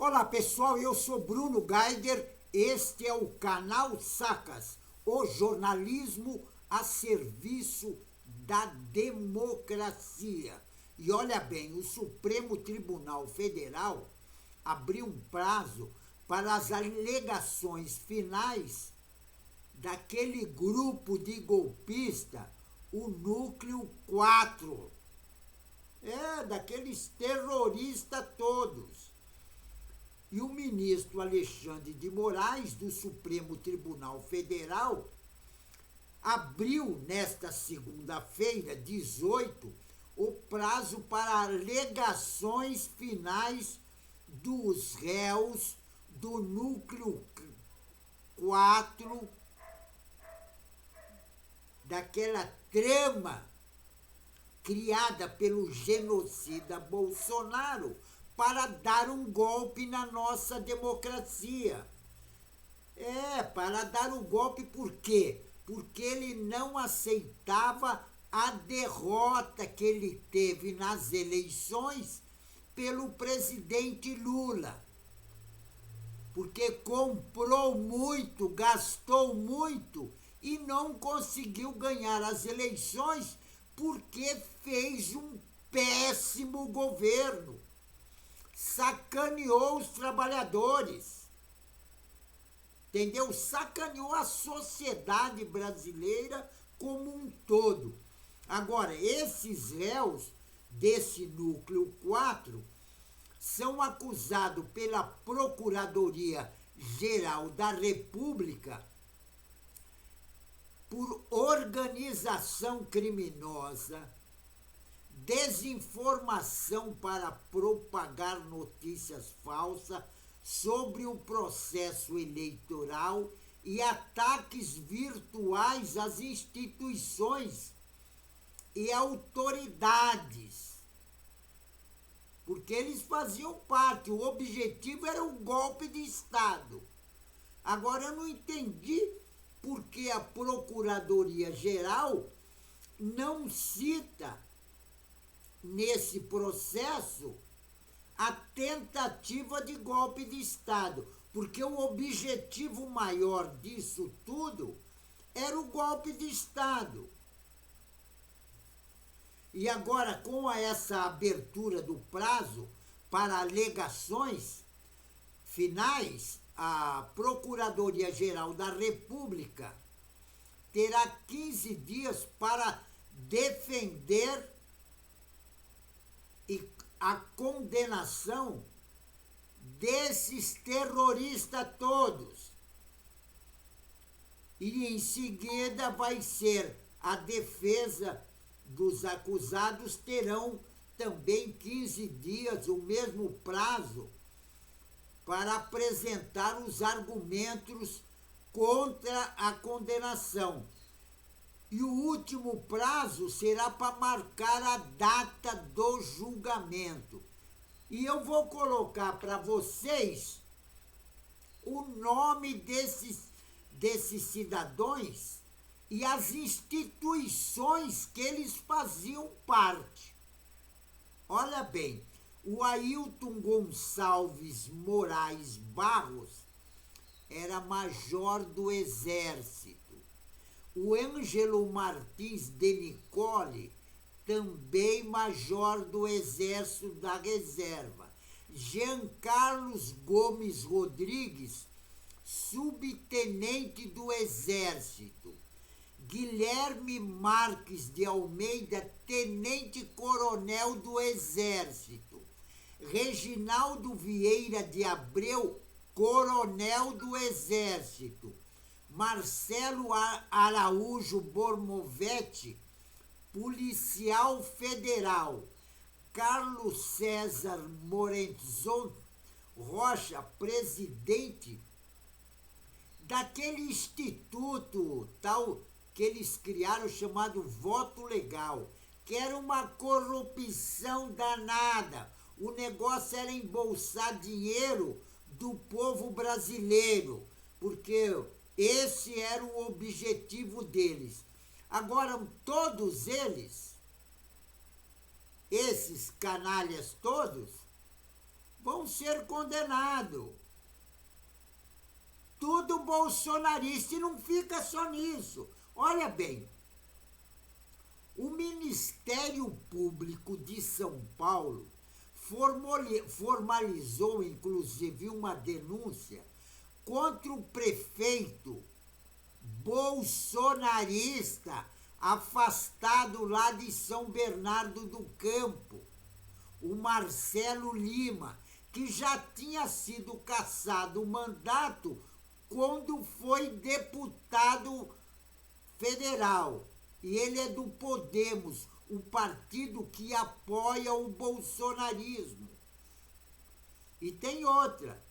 Olá pessoal, eu sou Bruno Geiger, este é o canal Sacas, o jornalismo a serviço da democracia. E olha bem, o Supremo Tribunal Federal abriu um prazo para as alegações finais daquele grupo de golpista, o Núcleo 4. Daqueles terroristas todos. E o ministro Alexandre de Moraes, do Supremo Tribunal Federal, abriu nesta segunda-feira, 18, o prazo para alegações finais dos réus do Núcleo 4, daquela trama criada pelo genocida Bolsonaro para dar um golpe na nossa democracia. Para dar o golpe por quê? Porque ele não aceitava a derrota que ele teve nas eleições pelo presidente Lula. Porque comprou muito, gastou muito e não conseguiu ganhar as eleições porque fez um péssimo governo. Sacaneou os trabalhadores, entendeu? Sacaneou a sociedade brasileira como um todo. Agora, esses réus desse Núcleo 4 são acusados pela Procuradoria-Geral da República por organização criminosa, desinformação para propagar notícias falsas sobre o processo eleitoral e ataques virtuais às instituições e autoridades. Porque eles faziam parte, o objetivo era um golpe de Estado. Agora, eu não entendi por que a Procuradoria-Geral não cita nesse processo a tentativa de golpe de Estado, porque o objetivo maior disso tudo era o golpe de Estado. E agora, com essa abertura do prazo para alegações finais, a Procuradoria-Geral da República terá 15 dias para defender a condenação desses terroristas todos. E em seguida vai ser a defesa dos acusados, terão também 15 dias, o mesmo prazo, para apresentar os argumentos contra a condenação. E o último prazo será para marcar a data do julgamento. E eu vou colocar para vocês o nome desses cidadãos e as instituições que eles faziam parte. Olha bem, o Ailton Gonçalves Moraes Barros era major do Exército. O Ângelo Martins de Nicole, também major do Exército da Reserva. Jean Carlos Gomes Rodrigues, subtenente do Exército. Guilherme Marques de Almeida, tenente-coronel do Exército. Reginaldo Vieira de Abreu, coronel do Exército. Marcelo Araújo Bormovete, policial federal. Carlos César Morenzon Rocha, presidente daquele instituto tal que eles criaram chamado Voto Legal, que era uma corrupção danada. O negócio era embolsar dinheiro do povo brasileiro, porque esse era o objetivo deles. Agora, todos eles, esses canalhas todos, vão ser condenados. Tudo bolsonarista, e não fica só nisso. Olha bem, o Ministério Público de São Paulo formalizou, inclusive, uma denúncia contra o prefeito bolsonarista afastado lá de São Bernardo do Campo, o Marcelo Lima, que já tinha sido cassado o mandato quando foi deputado federal. E ele é do Podemos, o partido que apoia o bolsonarismo. E tem outra.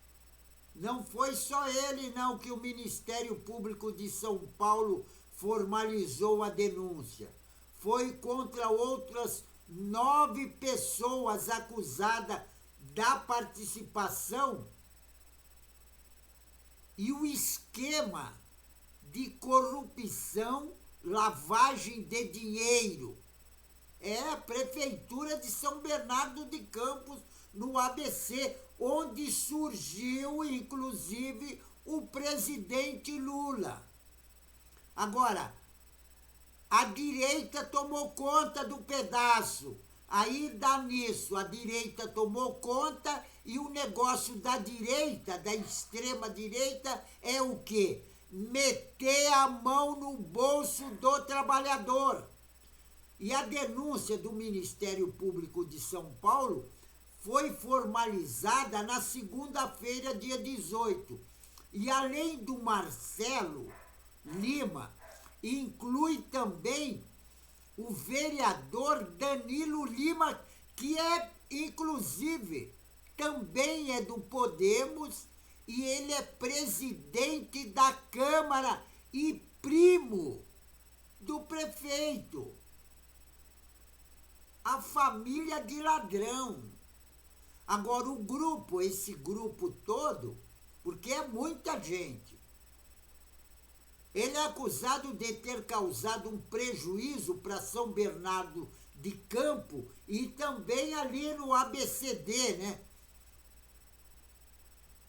Não foi só ele, não, que o Ministério Público de São Paulo formalizou a denúncia. Foi contra outras 9 pessoas acusadas da participação e o esquema de corrupção, lavagem de dinheiro. É a Prefeitura de São Bernardo de Campos, no ABC, onde surgiu, inclusive, o presidente Lula. Agora, a direita tomou conta do pedaço. Aí dá nisso, a direita tomou conta e o negócio da direita, da extrema-direita, é o quê? Meter a mão no bolso do trabalhador. E a denúncia do Ministério Público de São Paulo foi formalizada na segunda-feira, dia 18. E além do Marcelo Lima, inclui também o vereador Danilo Lima, que é, inclusive, também é do Podemos, e ele é presidente da Câmara e primo do prefeito. A família de ladrão. Agora, o grupo, esse grupo todo, porque é muita gente, ele é acusado de ter causado um prejuízo para São Bernardo de Campo e também ali no ABCD, né?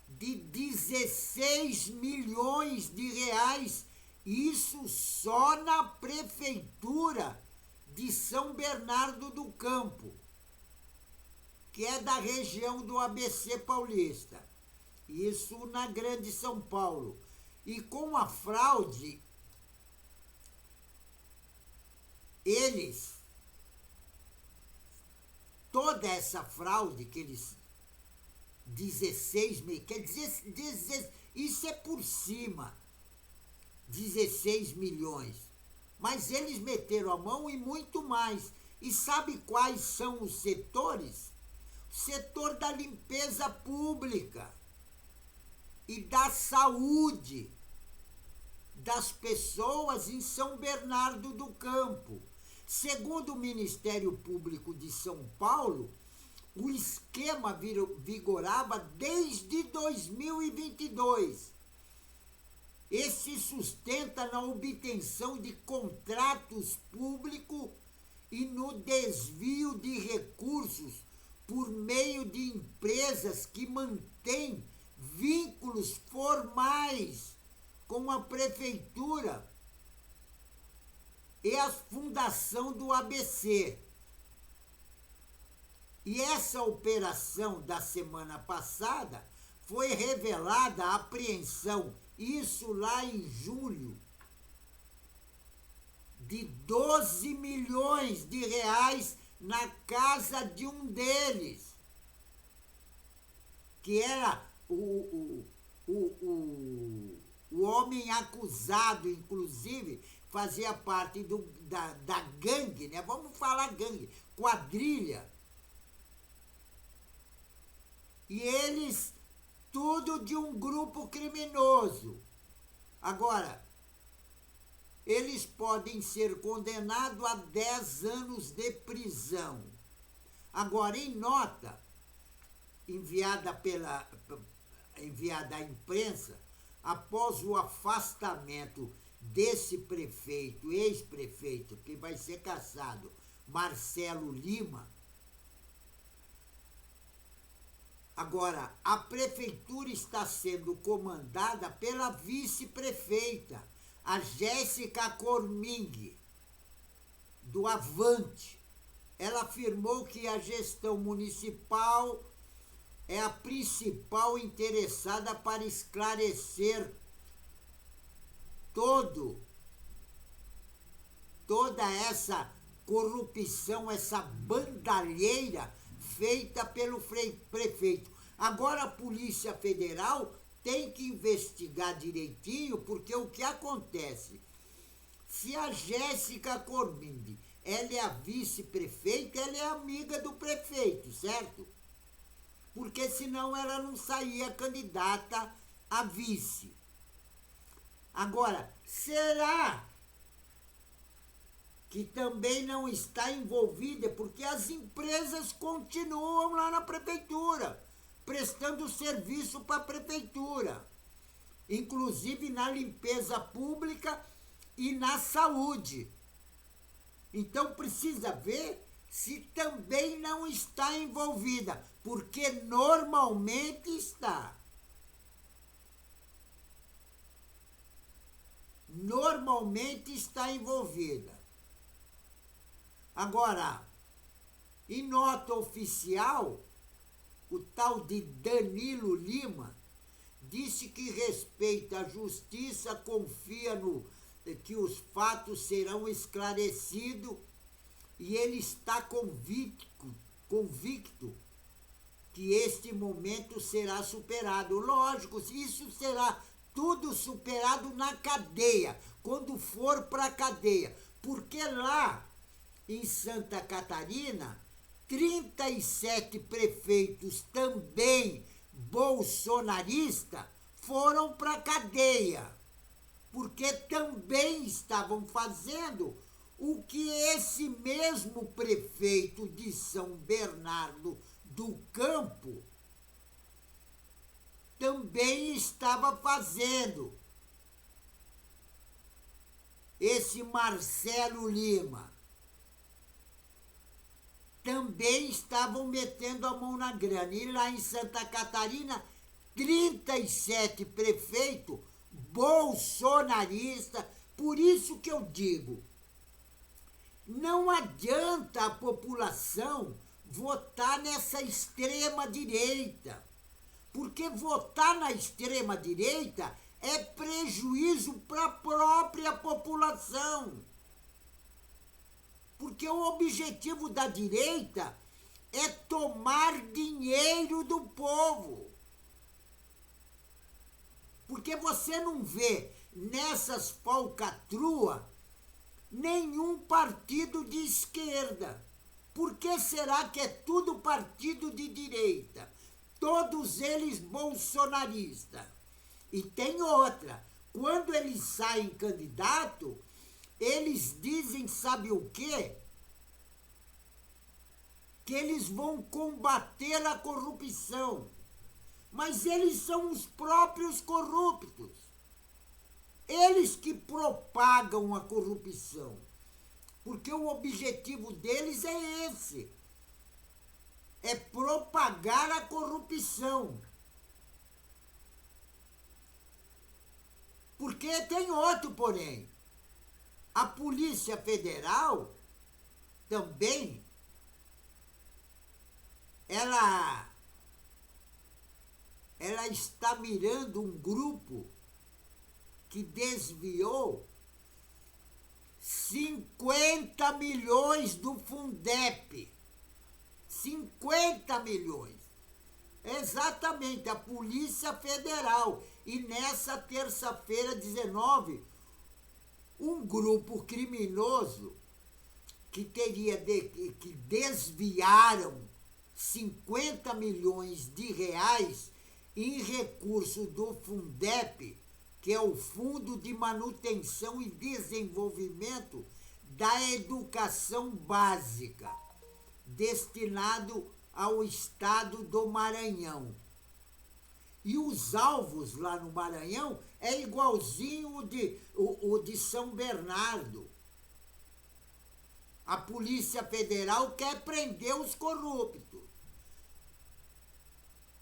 De 16 milhões de reais, isso só na prefeitura de São Bernardo do Campo, que é da região do ABC paulista, isso na Grande São Paulo. E com a fraude, toda essa fraude que eles, 16 mil, quer dizer, isso é por cima, 16 milhões. Mas eles meteram a mão e muito mais. E sabe quais são os setores? O setor da limpeza pública e da saúde das pessoas em São Bernardo do Campo. Segundo o Ministério Público de São Paulo, o esquema vigorava desde 2022. E se sustenta na obtenção de contratos públicos e no desvio de recursos por meio de empresas que mantêm vínculos formais com a prefeitura e a fundação do ABC. E essa operação da semana passada foi revelada a apreensão, isso lá em julho, de 12 milhões de reais na casa de um deles, que era o homem acusado, inclusive, fazia parte da gangue, né? Vamos falar gangue, quadrilha. E eles, tudo de um grupo criminoso. Agora, eles podem ser condenados a 10 anos de prisão. Agora, em nota enviada à imprensa, após o afastamento desse prefeito, ex-prefeito, que vai ser cassado, Marcelo Lima, Agora, a prefeitura está sendo comandada pela vice-prefeita, a Jéssica Corming, do Avante. Ela afirmou que a gestão municipal é a principal interessada para esclarecer toda essa corrupção, essa bandalheira feita pelo prefeito. Agora a Polícia Federal tem que investigar direitinho, porque o que acontece? Se a Jéssica Corming, ela é a vice-prefeita, ela é amiga do prefeito, certo? Porque senão ela não saía candidata a vice. Agora, será que também não está envolvida? Porque as empresas continuam lá na prefeitura, prestando serviço para a prefeitura, inclusive na limpeza pública e na saúde. Então precisa ver se também não está envolvida, porque normalmente está. Normalmente está envolvida. Agora, em nota oficial, o tal de Danilo Lima disse que respeita a justiça, confia que os fatos serão esclarecidos e ele está convicto que este momento será superado. Lógico, isso será tudo superado na cadeia, quando for para a cadeia, porque lá em Santa Catarina, 37 prefeitos também bolsonaristas foram para a cadeia, porque também estavam fazendo o que esse mesmo prefeito de São Bernardo do Campo também estava fazendo. Esse Marcelo Lima. Também estavam metendo a mão na grana. E lá em Santa Catarina, 37 prefeitos bolsonaristas. Por isso que eu digo, não adianta a população votar nessa extrema-direita, porque votar na extrema-direita é prejuízo para a própria população. Porque o objetivo da direita é tomar dinheiro do povo. Porque você não vê nessas falcatruas nenhum partido de esquerda. Por que será que é tudo partido de direita? Todos eles bolsonaristas. E tem outra, quando eles saem candidato, eles dizem, sabe o quê? Que eles vão combater a corrupção. Mas eles são os próprios corruptos. Eles que propagam a corrupção. Porque o objetivo deles é esse. É propagar a corrupção. Porque tem outro, porém. A Polícia Federal também, ela está mirando um grupo que desviou 50 milhões do Fundeb. 50 milhões. Exatamente, a Polícia Federal. E nessa terça-feira, 19, um grupo criminoso que desviaram 50 milhões de reais em recurso do Fundeb, que é o Fundo de Manutenção e Desenvolvimento da Educação Básica, destinado ao estado do Maranhão. E os alvos lá no Maranhão é igualzinho o de São Bernardo. A Polícia Federal quer prender os corruptos.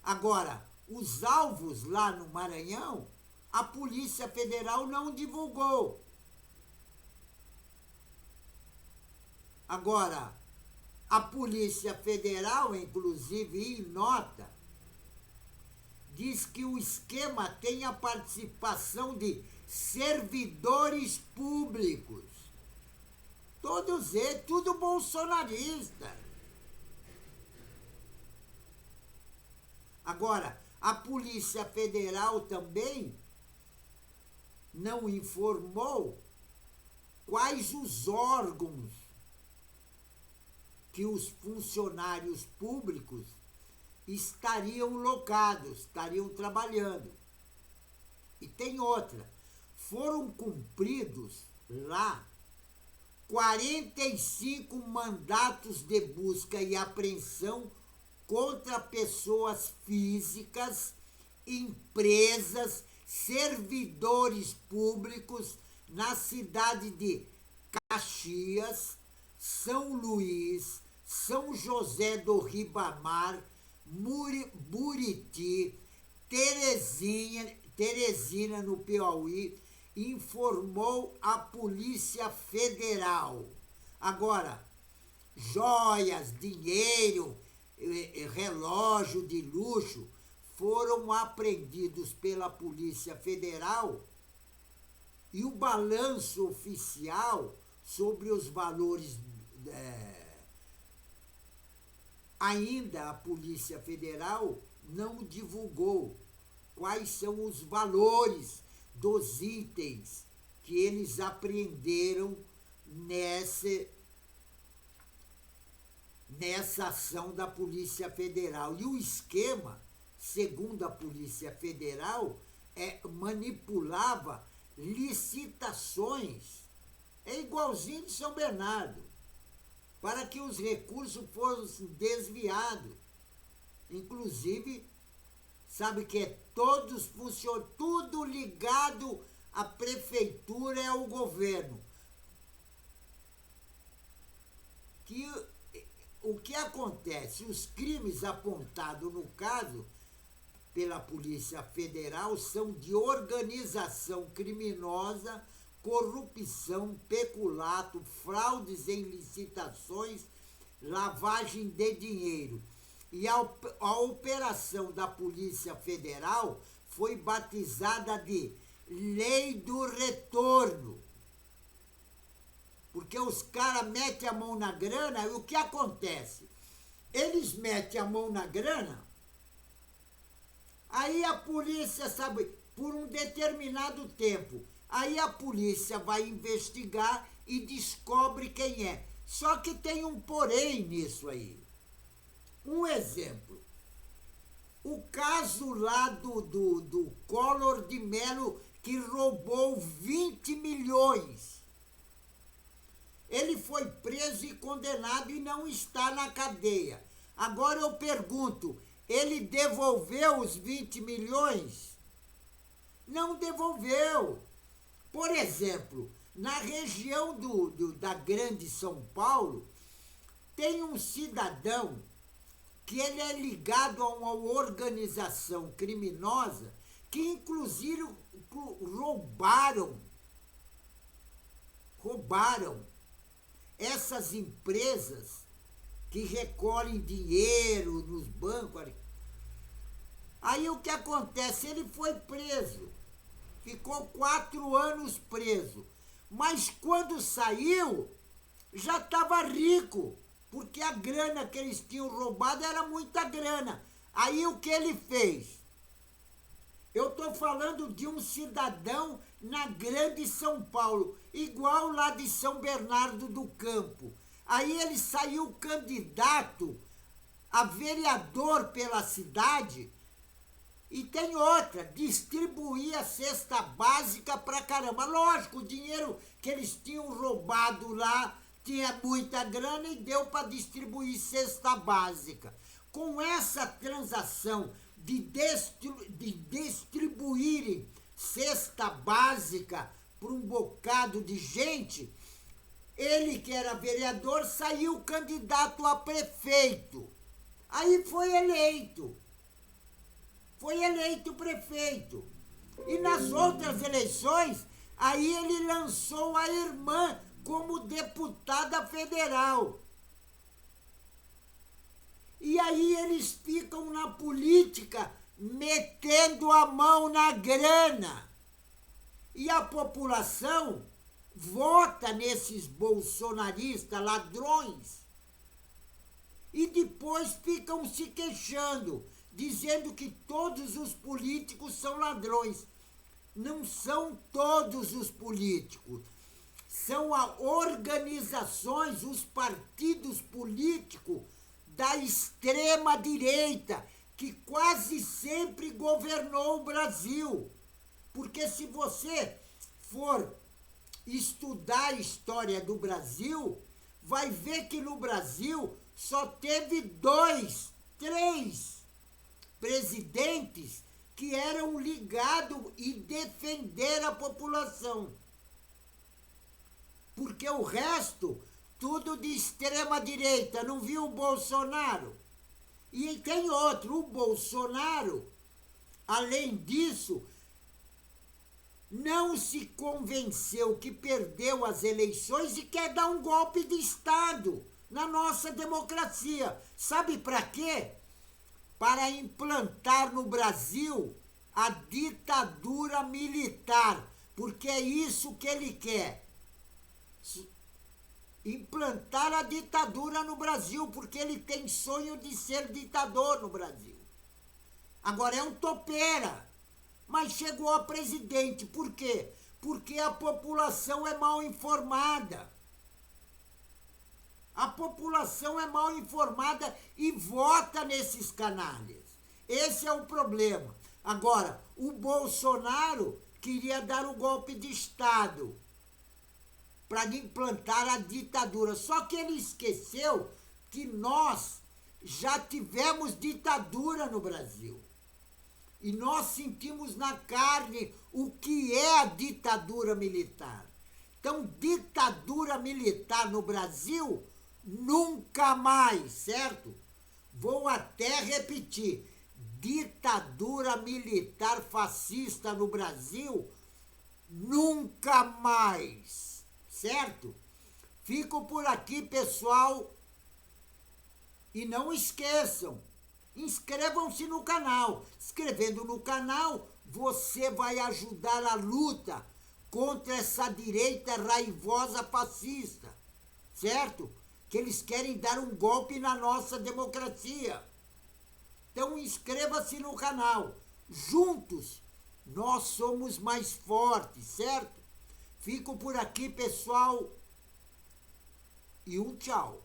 Agora, os alvos lá no Maranhão, a Polícia Federal não divulgou. Agora, a Polícia Federal, inclusive em nota, diz que o esquema tem a participação de servidores públicos. Todos eles, tudo bolsonarista. Agora, a Polícia Federal também não informou quais os órgãos que os funcionários públicos estariam locados, estariam trabalhando. E tem outra, foram cumpridos lá 45 mandatos de busca e apreensão contra pessoas físicas, empresas, servidores públicos na cidade de Caxias, São Luís, São José do Ribamar, Buriti, Teresina, no Piauí, informou a Polícia Federal. Agora, joias, dinheiro, relógio de luxo foram apreendidos pela Polícia Federal e o balanço oficial sobre os valores, ainda a Polícia Federal não divulgou quais são os valores dos itens que eles apreenderam nessa ação da Polícia Federal. E o esquema, segundo a Polícia Federal, manipulava licitações, igualzinho de São Bernardo, para que os recursos fossem desviados. Inclusive, sabe que tudo ligado à prefeitura e ao governo. O que acontece? Os crimes apontados no caso pela Polícia Federal são de organização criminosa, corrupção, peculato, fraudes em licitações, lavagem de dinheiro. E a operação da Polícia Federal foi batizada de Lei do Retorno. Porque os caras metem a mão na grana e o que acontece? Eles metem a mão na grana, aí a polícia, sabe, por um determinado tempo, aí a polícia vai investigar e descobre quem é. Só que tem um porém nisso aí. Um exemplo. O caso lá do Collor de Mello, que roubou 20 milhões. Ele foi preso e condenado e não está na cadeia. Agora eu pergunto, ele devolveu os 20 milhões? Não devolveu. Por exemplo, na região da Grande São Paulo, tem um cidadão que ele é ligado a uma organização criminosa que inclusive roubaram essas empresas que recolhem dinheiro nos bancos. Aí o que acontece? Ele foi preso, ficou 4 anos preso, mas quando saiu já estava rico, porque a grana que eles tinham roubado era muita grana. Aí o que ele fez? Eu estou falando de um cidadão na Grande São Paulo, igual lá de São Bernardo do Campo. Aí ele saiu candidato a vereador pela cidade. E tem outra, distribuir a cesta básica pra caramba. Lógico, o dinheiro que eles tinham roubado lá tinha muita grana e deu para distribuir cesta básica. Com essa transação de distribuírem cesta básica para um bocado de gente, ele que era vereador saiu candidato a prefeito. Aí foi eleito. foi eleito prefeito. E nas outras eleições, aí ele lançou a irmã como deputada federal. E aí eles ficam na política metendo a mão na grana. E a população vota nesses bolsonaristas ladrões. E depois ficam se queixando, dizendo que todos os políticos são ladrões. Não são todos os políticos. São as organizações, os partidos políticos da extrema-direita, que quase sempre governou o Brasil. Porque se você for estudar a história do Brasil, vai ver que no Brasil só teve 2, 3 presidentes que eram ligados e defenderam a população. Porque o resto, tudo de extrema-direita, não viu o Bolsonaro? E tem outro, o Bolsonaro, além disso, não se convenceu que perdeu as eleições e quer dar um golpe de Estado na nossa democracia. Sabe para quê? Para implantar no Brasil a ditadura militar, porque é isso que ele quer. Implantar a ditadura no Brasil, porque ele tem sonho de ser ditador no Brasil. Agora é um topeira, mas chegou a presidente. Por quê? Porque a população é mal informada. A população é mal informada e vota nesses canalhas. Esse é o problema. Agora, o Bolsonaro queria dar o golpe de Estado para implantar a ditadura. Só que ele esqueceu que nós já tivemos ditadura no Brasil. E nós sentimos na carne o que é a ditadura militar. Então, ditadura militar no Brasil, nunca mais, certo? Vou até repetir. Ditadura militar fascista no Brasil, nunca mais, certo? Fico por aqui, pessoal. E não esqueçam, inscrevam-se no canal. Inscrevendo no canal, você vai ajudar a luta contra essa direita raivosa fascista, certo? Que eles querem dar um golpe na nossa democracia. Então inscreva-se no canal. Juntos, nós somos mais fortes, certo? Fico por aqui, pessoal. E um tchau.